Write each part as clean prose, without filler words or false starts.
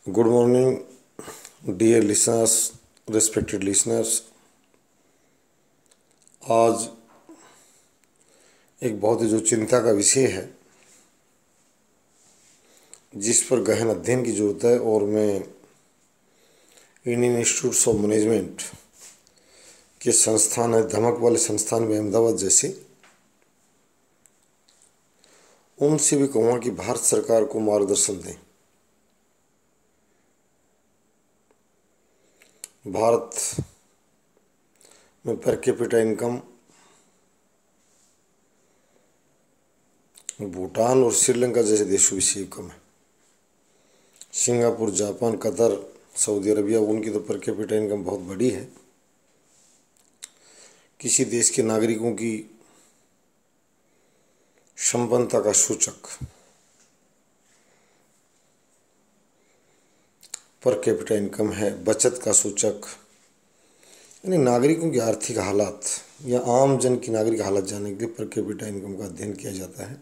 Good morning, dear listeners, respected listeners। आज एक बहुत ही जो चिंता का विषय है जिस पर गहन अध्ययन की जरूरत है, और मैं इंडियन इंस्टीट्यूट ऑफ मैनेजमेंट के संस्थान है, धमक वाले संस्थान में अहमदाबाद जैसे, उनसे भी कहूँगा कि भारत सरकार को मार्गदर्शन दें। भारत में पर कैपिटा इनकम भूटान और श्रीलंका जैसे देशों से कम है। Singapore, Japan, Qatar, Saudi Arabia, उनकी तो पर कैपिटा इनकम बहुत बड़ी है। किसी देश के नागरिकों की संपन्नता का सूचक पर कैपिटा इनकम है। बचत का सूचक यानी नागरिकों की आर्थिक हालात या आम जन की नागरिक हालत जानने के लिए पर कैपिटा इनकम का अध्ययन किया जाता है।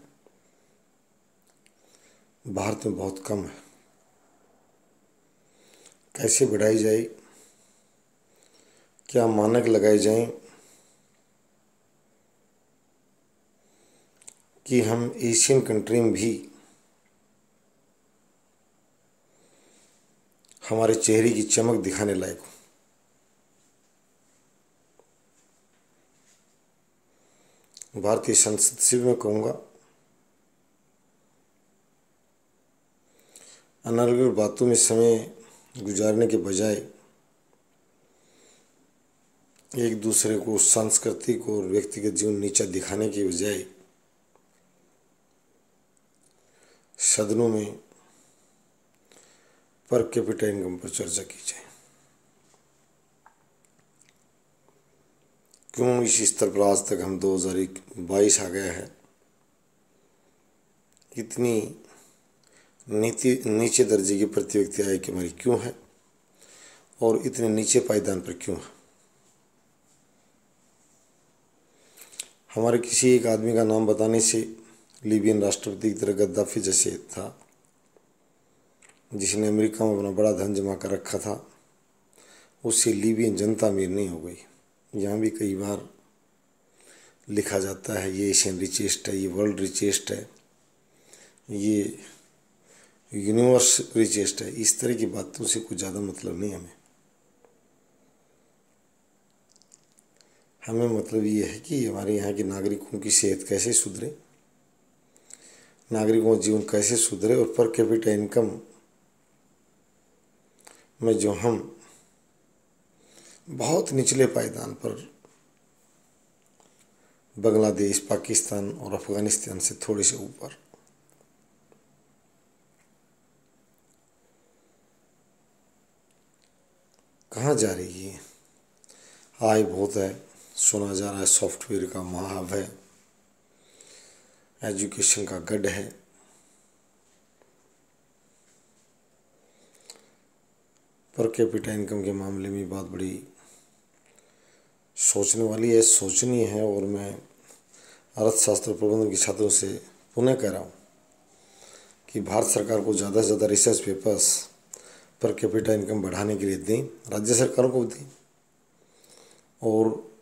भारत में बहुत कम है। कैसे बढ़ाई जाए, क्या मानक लगाए जाएं कि हम एशियन कंट्री में भी हमारे चेहरे की चमक दिखाने लायक हो। भारतीय संसद से भी मैं कहूँगा, अनर्गल बातों में समय गुजारने के बजाय एक दूसरे को सांस्कृतिक और व्यक्तिगत जीवन नीचा दिखाने के बजाय सदनों में पर कैपिटा इनकम पर चर्चा की जाए। क्यों इस स्तर पर आज तक हम 2022 आ गया है, इतनी नीचे दर्जे की प्रति व्यक्ति आय की हमारी क्यों है, और इतने नीचे पायदान पर क्यों है। हमारे किसी एक आदमी का नाम बताने से लीबियन राष्ट्रपति की तरह गद्दाफी जैसे था, जिसने अमेरिका में अपना बड़ा धन जमा कर रखा था, उससे लीबियन जनता अमीर नहीं हो गई। यहाँ भी कई बार लिखा जाता है ये एशियन रिचेस्ट है, ये वर्ल्ड रिचेस्ट है, ये यूनिवर्स रिचेस्ट है। इस तरह की बातों से कुछ ज़्यादा मतलब नहीं हमें मतलब ये है कि हमारे यहाँ के नागरिकों की सेहत कैसे सुधरे, नागरिकों का जीवन कैसे सुधरे, और पर कैपिटा इनकम में जो हम बहुत निचले पायदान पर बांग्लादेश, पाकिस्तान और अफगानिस्तान से थोड़े से ऊपर, कहाँ जा रही है। आय बहुत है, सुना जा रहा है सॉफ्टवेयर का महाहब है, एजुकेशन का गढ़ है, पर कैपिटा इनकम के मामले में बात बड़ी सोचने वाली है, सोचनी है। और मैं अर्थशास्त्र प्रबंधन के छात्रों से पुनः कह रहा हूँ कि भारत सरकार को ज़्यादा से ज़्यादा research papers per capita income बढ़ाने के लिए दें, राज्य सरकारों को दें, और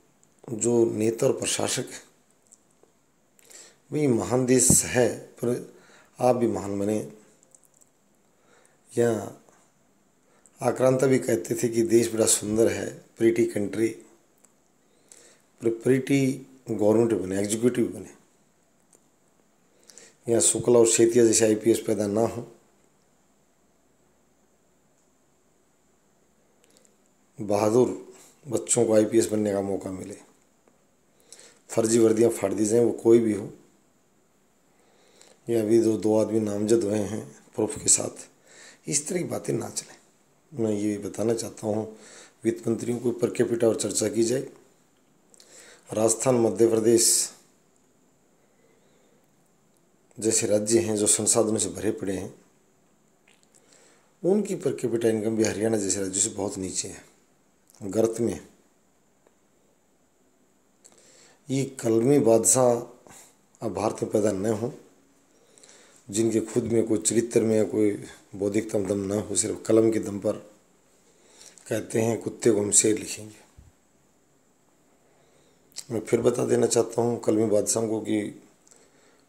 जो नेता और प्रशासक है, भाई महान देश है पर आप भी महान बने। या आक्रांता भी कहते थे कि देश बड़ा सुंदर है, प्रीटी कंट्री, पर प्रीटी गवर्नमेंट बने, एग्जीक्यूटिव बने। या शुक्ला और सेतिया जैसे आईपीएस पैदा ना हो, बहादुर बच्चों को आईपीएस बनने का मौका मिले, फर्जी वर्दियां फाड़ दी जाएं, वो कोई भी हो। या अभी दो आदमी नामजद हुए हैं प्रूफ के साथ, इस तरह की बातें ना चलें। मैं ये बताना चाहता हूँ वित्त मंत्रियों को पर कैपिटा और चर्चा की जाए। राजस्थान, मध्य प्रदेश जैसे राज्य हैं जो संसाधनों से भरे पड़े हैं, उनकी पर कैपिटा इनकम भी हरियाणा जैसे राज्यों से बहुत नीचे है, गर्त में। ये कलमी बादशाह अब भारत में पैदा न हो, जिनके खुद में कोई चरित्र में कोई बौद्धिकता दम ना हो, सिर्फ कलम के दम पर कहते हैं कुत्ते को हम शेर लिखेंगे। मैं फिर बता देना चाहता हूँ कलमी बादशाह को कि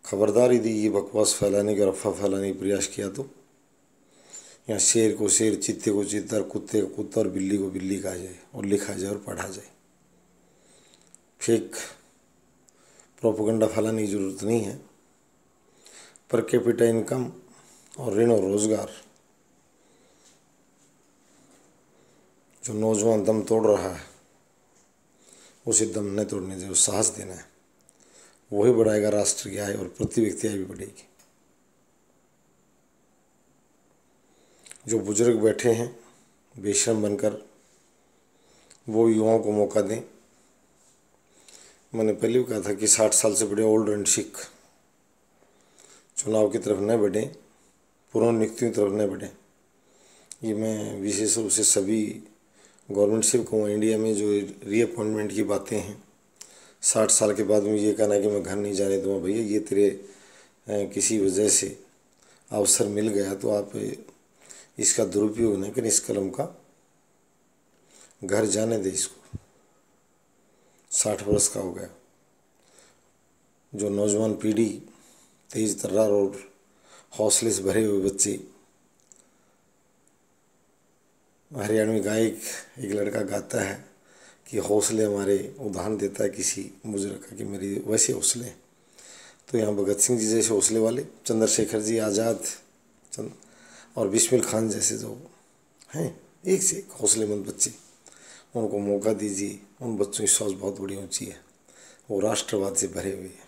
खबरदार यदि ये बकवास फैलाने का, अफवाह फैलाने का प्रयास किया तो यहाँ शेर को शेर, चीते को चीता, कुत्ते को कुत्ता और बिल्ली को बिल्ली कहा जाए और लिखा जाए और पढ़ा जाए। फेक प्रोपेगेंडा फैलाने की ज़रूरत नहीं है। पर कैपिटा इनकम और ऋण और रोजगार जो नौजवान दम तोड़ रहा है, उसे दम नहीं तोड़ने दे, साहस देना है। वही बढ़ाएगा राष्ट्र की आय और प्रति व्यक्ति आय भी बढ़ेगी। जो बुजुर्ग बैठे हैं बेशर्म बनकर, वो युवाओं को मौका दें। मैंने पहले भी कहा था कि 60 साल से बड़े ओल्ड एंड सिक चुनाव की तरफ न बढ़ें, पुनर्नियुक्तियों की तरफ न बढ़ें। ये मैं विशेष रूप से सभी गवर्नमेंट से कहूँ, इंडिया में जो रीअपॉइंटमेंट की बातें हैं, 60 साल के बाद में ये कहना है कि मैं घर नहीं जाने दूँगा। भैया ये तेरे किसी वजह से अवसर मिल गया तो आप इसका दुरुपयोग नहीं करें। इस कलम का घर जाने दे इसको। 60 वर्ष का हो गया। जो नौजवान पीढ़ी, तेज तर्रार और हौसले से भरे हुए बच्चे, हरियाणवी गायक एक लड़का गाता है कि हौसले हमारे, उदाहरण देता है किसी बुजुर्ग का कि मेरी वैसे हौसले। तो यहाँ भगत सिंह जी जैसे हौसले वाले, चंद्रशेखर जी आज़ाद और बिस्मिल खान जैसे जो हैं एक से एक हौसलेमंद बच्चे, उनको मौका दीजिए। उन बच्चों की सोच बहुत बड़ी ऊंची है। वो राष्ट्रवाद से भरे हुए हैं,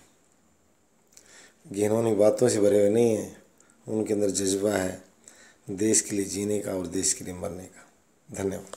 घिनौनी बातों से भरे हुए नहीं हैं। उनके अंदर जज्बा है देश के लिए जीने का और देश के लिए मरने का। धन्यवाद।